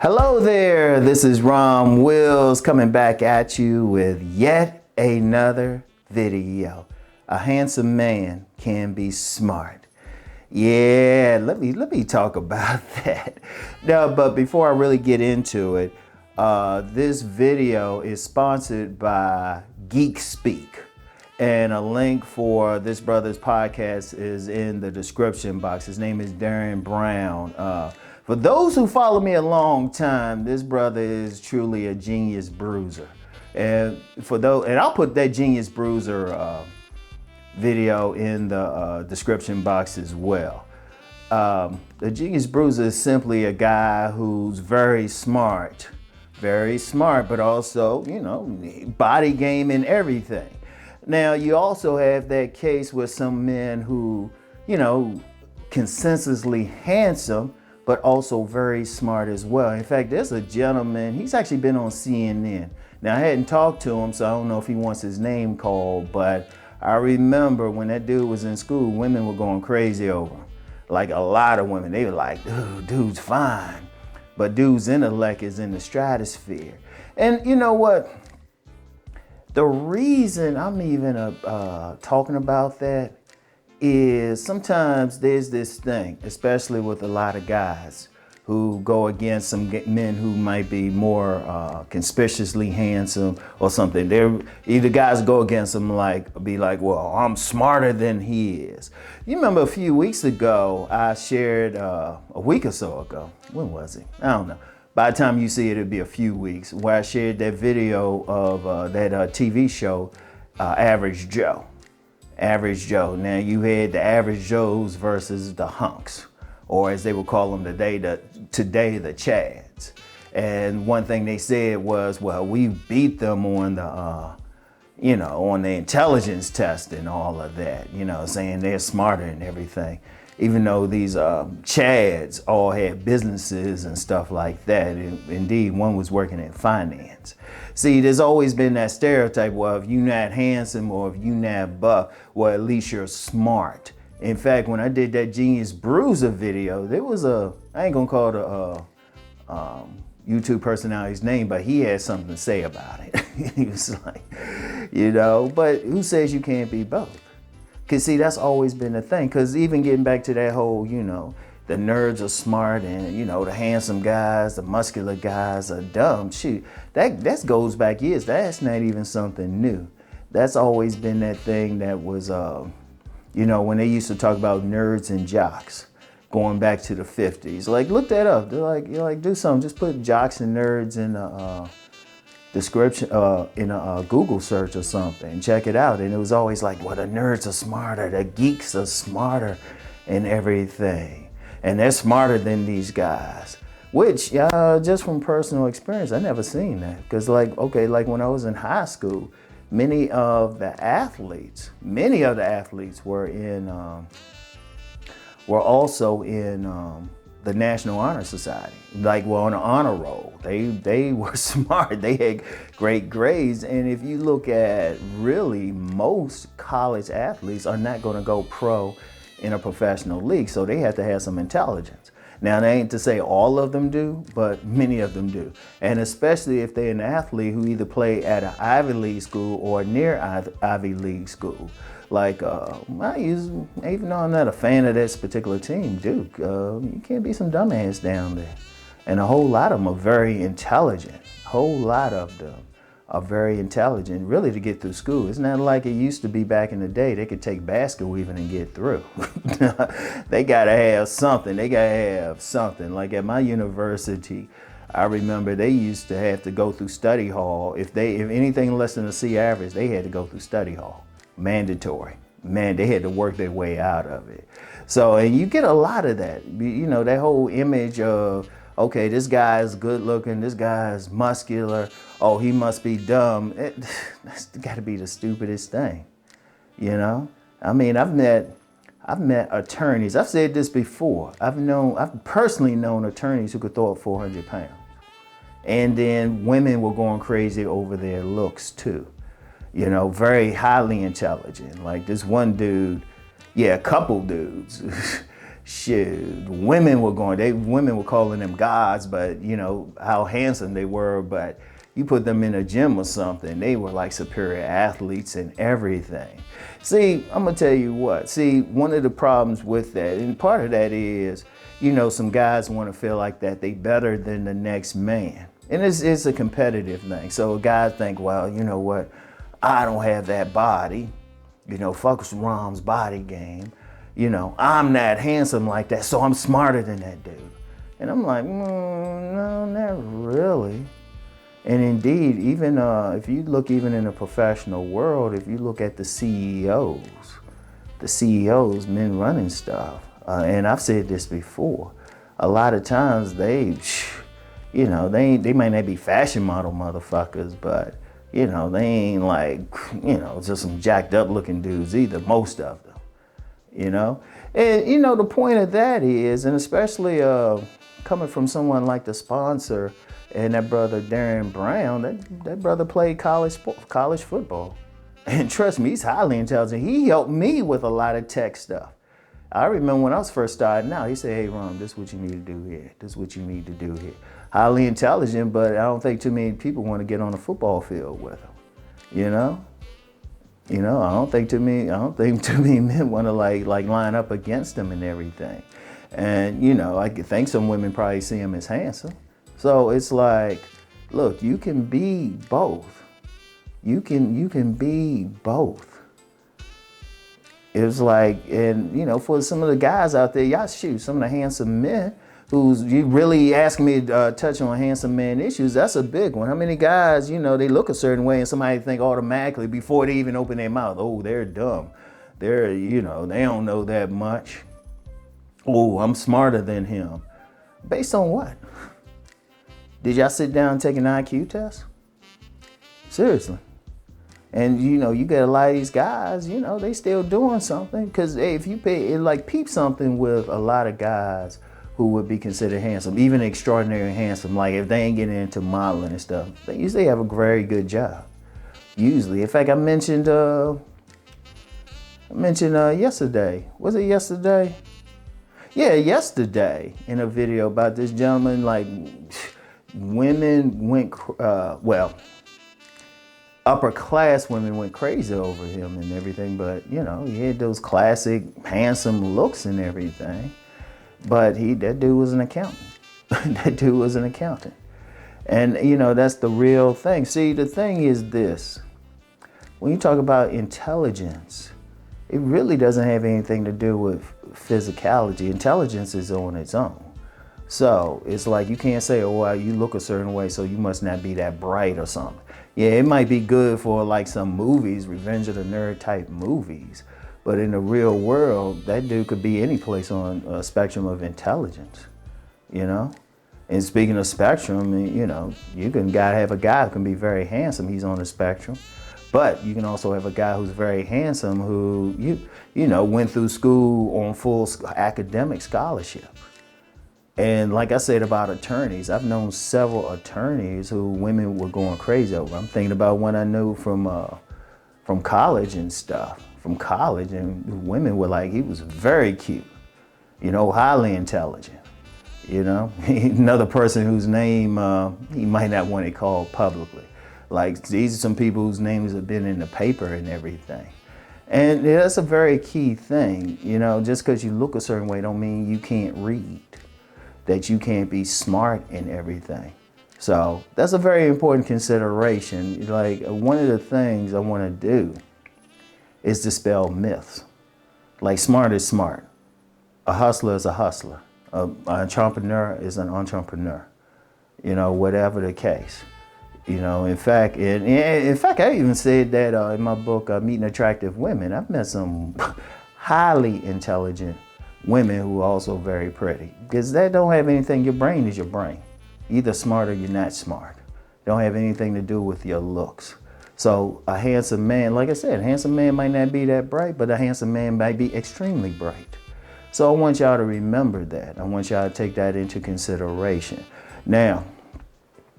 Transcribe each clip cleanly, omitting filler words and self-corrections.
Hello there, this is Rom Wills coming back at you with yet another video. A handsome man can be smart. Yeah, let me talk about that. No, but before I really get into it, this video is sponsored by GeekSPEEK. And a link for this brother's podcast is in the description box. His name is Darren Brown. For those who follow me a long time, this brother is truly a Genius Bruiser. And I'll put that Genius Bruiser video in the description box as well. The Genius Bruiser is simply a guy who's very smart, but also, body game and everything. Now, you also have that case with some men who, consensusly handsome, but also very smart as well. In fact, there's a gentleman, he's actually been on CNN. Now, I hadn't talked to him, so I don't know if he wants his name called, but I remember when that dude was in school, women were going crazy over him. Like a lot of women, they were like, dude's fine. But dude's intellect is in the stratosphere. And you know what? The reason I'm even talking about that is sometimes there's this thing, especially with a lot of guys who go against some men who might be more conspicuously handsome or something. Either guys go against them be like, well, I'm smarter than he is. You remember a few weeks ago, I shared a week or so ago. When was it? I don't know. By the time you see it, it'll be a few weeks, where I shared that video of that TV show, Average Joe. Average Joe. Now you had the Average Joes versus the hunks, or as they would call them today, the Chads. And one thing they said was, well, we beat them on the, on the intelligence test and all of that, saying they're smarter and everything. Even though these Chads all had businesses and stuff like that. Indeed, one was working in finance. See, there's always been that stereotype, well, if you're not handsome or if you're not buff, well, at least you're smart. In fact, when I did that Genius Bruiser video, there was I ain't gonna call it a YouTube personality's name, but he had something to say about it. He was like, but who says you can't be both? Because see, that's always been the thing. Because even getting back to that whole, the nerds are smart and, the handsome guys, the muscular guys are dumb. Shoot, that goes back years. That's not even something new. That's always been that thing that was, when they used to talk about nerds and jocks going back to the 50s. Like, look that up. They're like, do something. Just put jocks and nerds in the description in a Google search or something, check it out. And it was always like, well, the nerds are smarter, the geeks are smarter and everything, and they're smarter than these guys, which just from personal experience, I never seen that. Because like when I was in high school, many of the athletes were also in the National Honor Society, on an honor roll. They were smart. They had great grades. And if you look at really most college athletes are not going to go pro in a professional league. So they have to have some intelligence. Now, that ain't to say all of them do, but many of them do. And especially if they're an athlete who either play at an Ivy League school or near Ivy League school. Like, even though I'm not a fan of this particular team, Duke, you can't be some dumbass down there. And a whole lot of them are very intelligent. A whole lot of them are very intelligent, really, to get through school. It's not like it used to be back in the day. They could take basket weaving and get through. They gotta have something. Like at my university, I remember they used to have to go through study hall. If anything less than a C average, they had to go through study hall. Mandatory. Man, they had to work their way out of it. So, and you get a lot of that. That whole image of, okay, this guy's good looking, this guy's muscular, oh, he must be dumb. That's got to be the stupidest thing. I mean, I've met attorneys. I've said this before. I've personally known attorneys who could throw up 400 pounds. And then women were going crazy over their looks too. Very highly intelligent. Like this one dude, a couple dudes shit, women were calling them gods, but you know, how handsome they were, but you put them in a gym or something, they were like superior athletes and everything. See, I'm gonna tell you what, see, one of the problems with that, and part of that is, you know, some guys wanna feel like that they better than the next man. And it's a competitive thing. So guys think, well, you know what, I don't have that body. You know, fuck Rom's body game. You know, I'm not handsome like that, so I'm smarter than that dude. And I'm like, no, not really. And indeed, even if you look even in the professional world, if you look at the CEOs, men running stuff, and I've said this before, a lot of times they might not be fashion model motherfuckers, but you know, they ain't like, you know, just some jacked up looking dudes either, most of them, you know? And, you know, the point of that is, and especially coming from someone like the sponsor and that brother Darren Brown, that brother played college football. And trust me, he's highly intelligent. He helped me with a lot of tech stuff. I remember when I was first starting out, he said, hey, Rom, this is what you need to do here. This is what you need to do here. Highly intelligent, but I don't think too many people want to get on the football field with him, you know? You know, I don't think too many men want to like line up against him and everything. And, you know, I think some women probably see him as handsome. So it's like, look, you can be both. You can be both. It's like, and you know, for some of the guys out there, y'all shoot, some of the handsome men who's you really asking me to touch on handsome man issues, that's a big one. How many guys, you know, they look a certain way and somebody think automatically before they even open their mouth, oh, they're dumb. They're, you know, they don't know that much. Oh, I'm smarter than him. Based on what? Did y'all sit down and take an IQ test? Seriously. And you know, you get a lot of these guys, you know, they still doing something. Cause hey, if you peep something with a lot of guys who would be considered handsome, even extraordinary handsome, like if they ain't getting into modeling and stuff, they usually have a very good job. Usually. In fact, I mentioned yesterday. Was it yesterday? Yeah, yesterday in a video about this gentleman, like women went, upper class women went crazy over him and everything, but you know, he had those classic handsome looks and everything. But that dude was an accountant. That dude was an accountant. And you know, that's the real thing. See, the thing is this. When you talk about intelligence, it really doesn't have anything to do with physicality. Intelligence is on its own. So it's like you can't say, oh, well, you look a certain way, so you must not be that bright or something. Yeah, it might be good for like some movies, Revenge of the Nerd type movies. But in the real world, that dude could be any place on a spectrum of intelligence, you know? And speaking of spectrum, you know, you can have a guy who can be very handsome, he's on the spectrum. But you can also have a guy who's very handsome who, you know, went through school on full academic scholarship. And like I said about attorneys, I've known several attorneys who women were going crazy over. I'm thinking about one I knew from college and stuff. From college, and women were like, he was very cute, you know, highly intelligent, you know. Another person whose name he might not want it called publicly. Like, these are some people whose names have been in the paper and everything. And that's a very key thing, you know, just because you look a certain way don't mean you can't read, that you can't be smart and everything. So that's a very important consideration. Like, one of the things I want to do is dispel myths. Like, smart is smart. A hustler is a hustler. An entrepreneur is an entrepreneur. You know, whatever the case. You know, in fact, I even said that in my book, Meeting Attractive Women. I've met some highly intelligent women who are also very pretty. Because that don't have anything, your brain is your brain. Either smart or you're not smart. Don't have anything to do with your looks. So a handsome man, like I said, a handsome man might not be that bright, but a handsome man might be extremely bright. So I want y'all to remember that. I want y'all to take that into consideration. Now,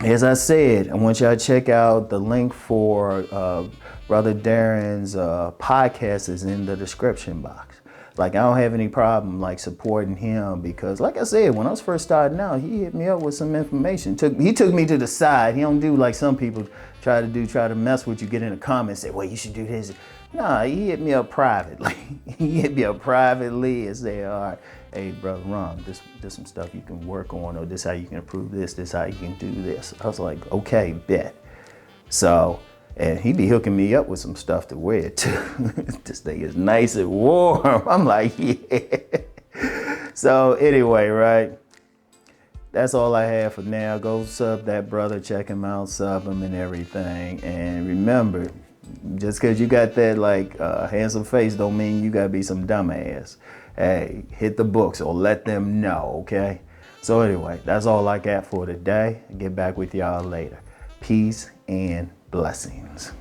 as I said, I want y'all to check out the link for Brother Darren's podcast is in the description box. like, I don't have any problem like supporting him because, like I said, when I was first starting out, he hit me up with some information. He took me to the side. He don't do like some people try to mess with you, get in the comments, say, well, you should do this. Nah, he hit me up privately. He hit me up privately and say, all right, hey, brother Rom, this some stuff you can work on, or this how you can improve this how you can do this. I was like, okay, bet. So, and he be hooking me up with some stuff to wear too. This thing is nice and warm. I'm like, yeah. So anyway, right? That's all I have for now. Go sub that brother, check him out, sub him and everything. And remember, just because you got that like handsome face don't mean you gotta be some dumbass. Hey, hit the books or let them know, okay? So anyway, that's all I got for today. I'll get back with y'all later. Peace and blessings.